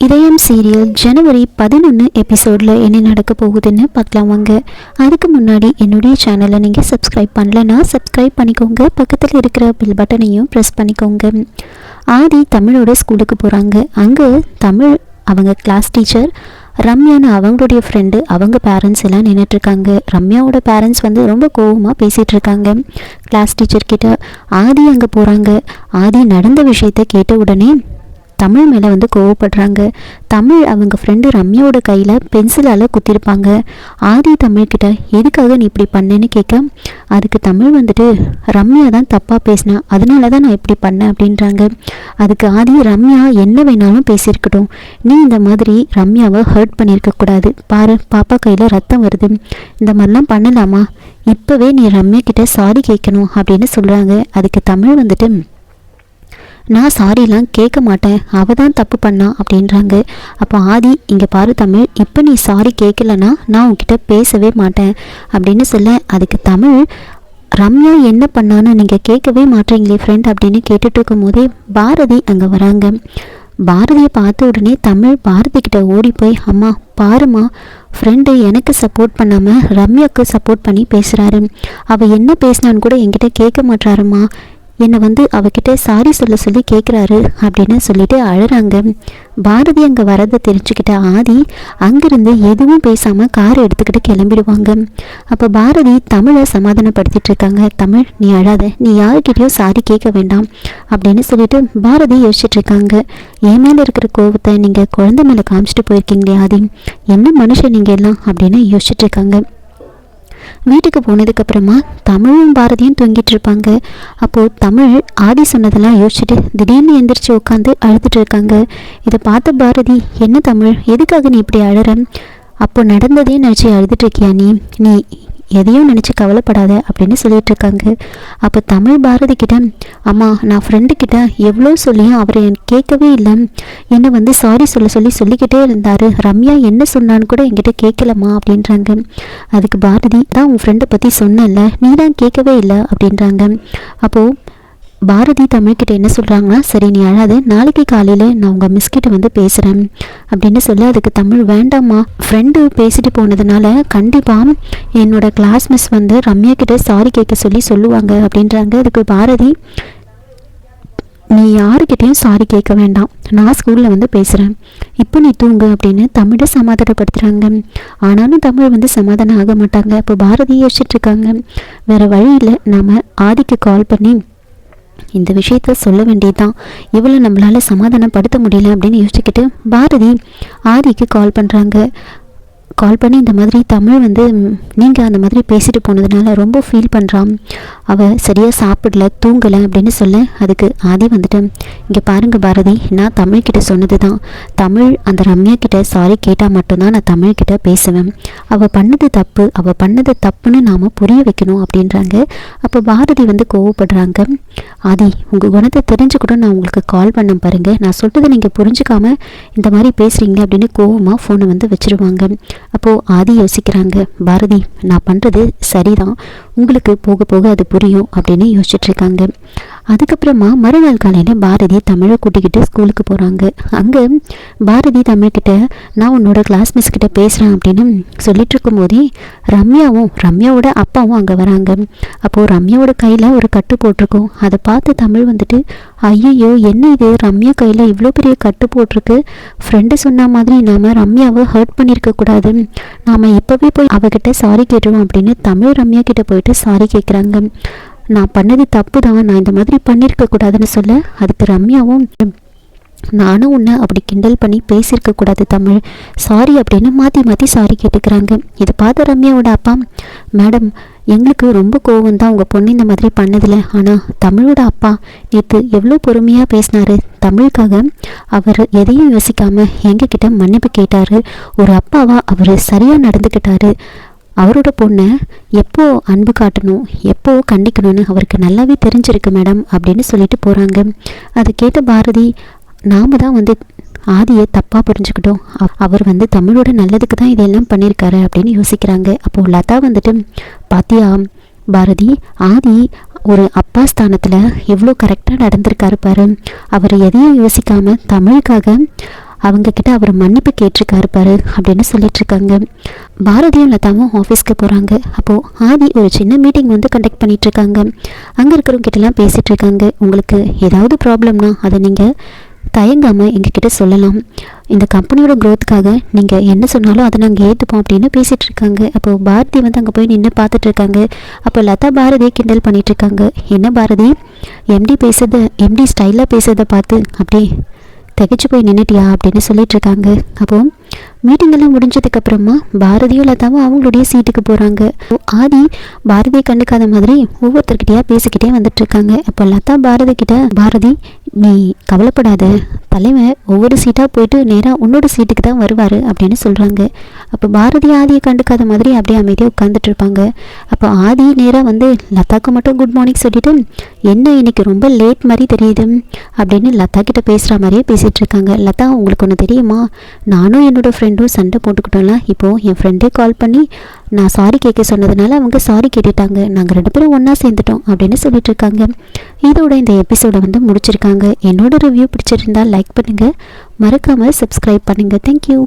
இதயம் சீரியல் ஜனவரி 11 எபிசோடில் என்ன நடக்க போகுதுன்னு பார்க்கலாம் வாங்க. அதுக்கு முன்னாடி என்னுடைய சேனலை நீங்கள் சப்ஸ்கிரைப் பண்ணலன்னா சப்ஸ்கிரைப் பண்ணிக்கோங்க. பக்கத்தில் இருக்கிற பில் பட்டனையும் ப்ரெஸ் பண்ணிக்கோங்க. ஆதி தமிழோட ஸ்கூலுக்கு போகிறாங்க. அங்கே தமிழ் அவங்க கிளாஸ் டீச்சர் ரம்யான்னு அவங்களுடைய ஃப்ரெண்டு அவங்க பேரண்ட்ஸ் எல்லாம் நின்றுட்டுருக்காங்க. ரம்யாவோட பேரண்ட்ஸ் ரொம்ப கோபமாக பேசிகிட்டு இருக்காங்க கிளாஸ் டீச்சர்கிட்ட. ஆதி அங்கே போகிறாங்க. ஆதி நடந்த விஷயத்த கேட்ட உடனே தமிழ் மேலே கோவப்படுறாங்க. தமிழ் அவங்க ஃப்ரெண்டு ரம்யாவோட கையில் பென்சிலால் குத்திருப்பாங்க. ஆதி தமிழ்கிட்ட எதுக்காக நீ இப்படி பண்ணேன்னு கேட்க, அதுக்கு தமிழ் ரம்யா தான் தப்பாக பேசினா, அதனால தான் நான் இப்படி பண்ணேன் அப்படின்றாங்க. அதுக்கு ஆதி, ரம்யா என்ன வேணாலும் பேசியிருக்கட்டும், நீ இந்த மாதிரி ரம்யாவை ஹர்ட் பண்ணியிருக்கக்கூடாது. பாரு, பாப்பா கையில் ரத்தம் வருது, இந்த மாதிரிலாம் பண்ணலாமா? இப்போவே நீ ரம்யா கிட்ட சாரி கேட்கணும் அப்படின்னு சொல்கிறாங்க. அதுக்கு தமிழ் நான் சாரிலாம் கேட்க மாட்டேன், அவள் தான் தப்பு பண்ணா அப்படின்றாங்க. அப்போ ஆதி, இங்கே பாரு தமிழ், இப்போ நீ சாரி கேட்கலன்னா நான் உன்கிட்ட பேசவே மாட்டேன் அப்படின்னு சொல்ல, அதுக்கு தமிழ், ரம்யா என்ன பண்ணான்னு நீங்கள் கேட்கவே மாட்டீங்களே ஃப்ரெண்ட் அப்படின்னு கேட்டுட்டு இருக்கும் போதே பாரதி அங்கே வராங்க. பாரதியை பார்த்த உடனே தமிழ் பாரதி கிட்ட ஓடி போய், அம்மா பாருமா, ஃப்ரெண்டு எனக்கு சப்போர்ட் பண்ணாமல் ரம்யாவுக்கு சப்போர்ட் பண்ணி பேசுகிறாரு, அவள் என்ன பேசினான்னு கூட என்கிட்ட கேட்க மாட்டாருமா, என்னை அவகிட்ட சாரி சொல்ல சொல்லி கேட்குறாரு அப்படின்னு சொல்லிட்டு அழுறாங்க. பாரதி அங்கே வரதை தெரிஞ்சுக்கிட்ட ஆதி அங்கேருந்து எதுவும் பேசாமல் காரை எடுத்துக்கிட்டு கிளம்பிடுவாங்க. அப்போ பாரதி தமிழை சமாதானப்படுத்திட்டு இருக்காங்க. தமிழ், நீ அழாத, நீ யாருக்கிட்டையும் சாரி கேட்க வேண்டாம் அப்படின்னு சொல்லிட்டு பாரதி யோசிச்சுட்டு இருக்காங்க. என் மேலே இருக்கிற கோபத்தை நீங்கள் குழந்தை மேலே காமிச்சிட்டு போயிருக்கீங்களே ஆதி, என்ன மனுஷன் நீங்கள் எல்லாம் அப்படின்னு யோசிச்சுட்டு இருக்காங்க. வீட்டுக்கு போனதுக்கப்புறமா தமிழும் பாரதியும் தூங்கிட்டு இருப்பாங்க. அப்போது தமிழ் ஆதி சொன்னதெல்லாம் யோசிச்சுட்டு திடீர்னு எந்திரிச்சு உட்காந்து அழுதுட்டு இருக்காங்க. இதை பார்த்த பாரதி, என்ன தமிழ், எதுக்காக நீ இப்படி அழற? அப்போ நடந்ததே நினச்சி அழுதுட்டு இருக்கியா நீ எதையும் நினச்சி கவலைப்படாத அப்படின்னு சொல்லிட்டு இருக்காங்க. அப்போ தமிழ் பாரதி கிட்ட, அம்மா நான் ஃப்ரெண்டு கிட்ட எவ்வளோ சொல்லியும் அவர் கேட்கவே இல்லை, என்னை சாரி சொல்லிக்கிட்டே இருந்தார், ரம்யா என்ன சொன்னான்னு கூட என்கிட்ட கேட்கலம்மா அப்படின்றாங்க. அதுக்கு பாரதி தான், உன் ஃப்ரெண்டை பற்றி சொன்னல, நீ தான் கேட்கவே இல்லை அப்படின்றாங்க. அப்போது பாரதி தமிழ்கிட்ட என்ன சொல்கிறாங்கன்னா, சரி நீ அழாது, நாளைக்கு காலையில் நான் உங்கள் மிஸ்கிட்ட பேசுகிறேன் அப்படின்னு சொல்ல, அதுக்கு தமிழ், வேண்டாம்மா, ஃப்ரெண்டு பேசிட்டு போனதுனால கண்டிப்பாக என்னோட கிளாஸ் மிஸ் ரம்யா கிட்ட சாரி கேட்க சொல்லுவாங்க அப்படின்றாங்க. அதுக்கு பாரதி, நீ யாருக்கிட்டையும் சாரி கேட்க வேண்டாம், நான் ஸ்கூலில் பேசுகிறேன், இப்போ நீ தூங்கு அப்படின்னு தமிழை சமாதானப்படுத்துகிறாங்க. ஆனாலும் தமிழ் சமாதானம் ஆக மாட்டாங்க. இப்போ பாரதி யோசிச்சுட்டு இருக்காங்க, வேறு வழியில் நாம் ஆதிக்கு கால் பண்ணி இந்த விஷயத்த சொல்ல வேண்டியதுதான், இவ்வளோ நம்மளால் சமாதானப்படுத்த முடியல அப்படின்னு யோசிச்சுக்கிட்டு பாரதி ஆதிக்கு கால் பண்ணுறாங்க. கால் பண்ணி இந்த மாதிரி தமிழ் நீங்கள் அந்த மாதிரி பேசிட்டு போனதுனால ரொம்ப ஃபீல் பண்ணுறான், அவள் சரியாக சாப்பிடல, தூங்கலை அப்படின்னு சொல்ல, அதுக்கு ஆதி இங்கே பாருங்கள் பாரதி, நான் தமிழ்கிட்ட சொன்னது தான், தமிழ் அந்த ரம்யா கிட்ட சாரி கேட்டால் மட்டும்தான் நான் தமிழ்கிட்ட பேசுவேன், அவள் பண்ணது தப்புன்னு நாம் புரிய வைக்கணும் அப்படின்றாங்க. அப்போ பாரதி கோவப்படுறாங்க. ஆதி, உங்கள் குணத்தை தெரிஞ்சு கூட நான் உங்களுக்கு கால் பண்ண பாருங்கள், நான் சொல்கிறத நீங்கள் புரிஞ்சுக்காமல் இந்த மாதிரி பேசுகிறீங்க அப்படின்னு கோவமாக ஃபோனை வச்சுருவாங்க. அப்போது ஆதி யோசிக்கிறாங்க, பாரதி நான் பண்ணுறது சரிதான், உங்களுக்கு போக போக அது புரியும் அப்படின்னு யோசிச்சுட்ருக்காங்க. அதுக்கப்புறமா மறுநாள் காலையில் பாரதி தமிழை கூட்டிக்கிட்டு ஸ்கூலுக்கு போகிறாங்க. அங்கே பாரதி தமிழ்கிட்ட, நான் உன்னோட கிளாஸ் மிஸ்கிட்ட பேசுகிறேன் அப்படின்னு சொல்லிட்டு இருக்கும்போதே ரம்யாவோட அப்பாவும் அங்கே வராங்க. அப்போது ரம்யாவோட கையில் ஒரு கட்டு போட்டிருக்கோம். அதை பார்த்து தமிழ் ஐயோ என்ன இது, ரம்யா கையில் இவ்வளோ பெரிய கட்டு போட்டிருக்கு, ஃப்ரெண்டு சொன்ன மாதிரி நாம் ரம்யாவை ஹர்ட் பண்ணியிருக்கக்கூடாது, நாம் இப்போவே போய் அவகிட்ட சாரி கேட்டுருவோம் அப்படின்னு தமிழ் ரம்யா கிட்ட போயிட்டு சாரி கேட்குறாங்க. நான் பண்ணது தப்பு தான், நான் இந்த மாதிரி பண்ணியிருக்கக்கூடாதுன்னு சொல்ல, அதுக்கு ரம்யாவும், நானும் உன்னை அப்படி கிண்டல் பண்ணி பேசியிருக்கக்கூடாது தமிழ், சாரி அப்படின்னு மாற்றி சாரி கேட்டுக்கிறாங்க. இதை பார்த்த ரம்யாவோட அப்பா, மேடம் எங்களுக்கு ரொம்ப கோவம் தான் உங்கள் பொண்ணு இந்த மாதிரி பண்ணதில்லை, ஆனால் தமிழோட அப்பா நேற்று எவ்வளோ பொறுமையாக பேசினார், தமிழுக்காக அவர் எதையும் யோசிக்காமல் எங்ககிட்ட மன்னிப்பு கேட்டார், ஒரு அப்பாவா அவர் சரியாக நடந்துக்கிட்டாரு, அவரோட பொண்ணை எப்போ அன்பு காட்டணும் எப்போ கண்டிக்கணும்னு அவருக்கு நல்லாவே தெரிஞ்சிருக்கு மேடம் அப்படின்னு சொல்லிட்டு போகிறாங்க. அதை கேட்ட பாரதி, நாம் தான் ஆதியை தப்பாக புரிஞ்சுக்கிட்டோம், அவர் தமிழோட நல்லதுக்கு தான் இதெல்லாம் பண்ணியிருக்காரு அப்படின்னு யோசிக்கிறாங்க. அப்போது லதா பாத்தியா பாரதி, ஆதி ஒரு அப்பா ஸ்தானத்தில் எவ்வளோ கரெக்டாக நடந்திருக்காரு பாரு, அவர் எதையும் யோசிக்காமல் தமிழுக்காக அவங்கக்கிட்ட அவர் மன்னிப்பு கேட்டிருக்காரு பாரு அப்படின்னு சொல்லிட்டுருக்காங்க. பாரதியும் லதாவும் ஆஃபீஸ்க்கு போகிறாங்க. அப்போது ஆதி ஒரு சின்ன மீட்டிங் வந்து கண்டக்ட் பண்ணிகிட்ருக்காங்க. அங்கே இருக்கிறவங்க கிட்டலாம் பேசிகிட்டு இருக்காங்க. உங்களுக்கு ஏதாவது ப்ராப்ளம்னா அதை நீங்கள் தயங்காமல் எங்ககிட்ட சொல்லலாம். இந்த கம்பெனியோட க்ரோத்துக்காக நீங்கள் என்ன சொன்னாலும் அதை நாங்கள் ஏற்றுப்போம் அப்படின்னு பேசிகிட்டு இருக்காங்க. அப்போது பாரதி வந்து அங்கே போய் நின்று பார்த்துட்டு இருக்காங்க. அப்போ லதா பாரதியை கிண்டல் பண்ணிகிட்ருக்காங்க. என்ன பாரதி, எம்டி ஸ்டைலாக பேசுறதை பார்த்து அப்படியே திகைச்சு போய் நின்றுட்டியா அப்படின்னு சொல்லிட்டு இருக்காங்க. அப்போது மீட்டிங்கெல்லாம் முடிஞ்சதுக்கப்புறமா பாரதியும் லதாவும் அவங்களுடைய சீட்டுக்கு போகிறாங்க. ஆதி பாரதியை கண்டுக்காத மாதிரி ஒவ்வொருத்தர்கிட்டயா பேசிக்கிட்டே வந்துட்டுருக்காங்க. அப்போ லதா பாரதி கிட்ட, பாரதி நீ கவலைப்படாத, தலைவன் ஒவ்வொரு சீட்டாக போயிட்டு நேராக உன்னோட சீட்டுக்கு தான் வருவார் அப்படின்னு சொல்கிறாங்க. அப்போ பாரதி ஆதியை கண்டுக்காத மாதிரி அப்படியே அமைதியாக உட்காந்துட்டு இருப்பாங்க. அப்போ ஆதி நேராக வந்து லதாக்கு மட்டும் குட் மார்னிங் சொல்லிவிட்டு, என்ன இன்னைக்கு ரொம்ப லேட் மாதிரி தெரியுது அப்படின்னு லதா கிட்ட பேசுகிற மாதிரியே பேசிகிட்டு இருக்காங்க. லதா, உங்களுக்கு ஒன்று தெரியுமா, நானும் என்னோடய ஃப்ரெண்டும் சண்டை போட்டுக்கிட்டோம்ல, இப்போது என் ஃப்ரெண்டே கால் பண்ணி நான் சாரி கேட்க சொன்னதுனால அவங்க சாரி கேட்டுட்டாங்க, நாங்கள் 2 பேரும் ஒன்றா சேர்ந்துட்டோம் அப்படின்னு சொல்லிட்டு இருக்காங்க. இதோட இந்த எபிசோடை வந்து முடிச்சிருக்காங்க. என்னோட ரிவ்யூ பிடிச்சிருந்தால் லைக் பண்ணுங்கள், மறக்காமல் சப்ஸ்கிரைப் பண்ணுங்கள். தேங்க்யூ.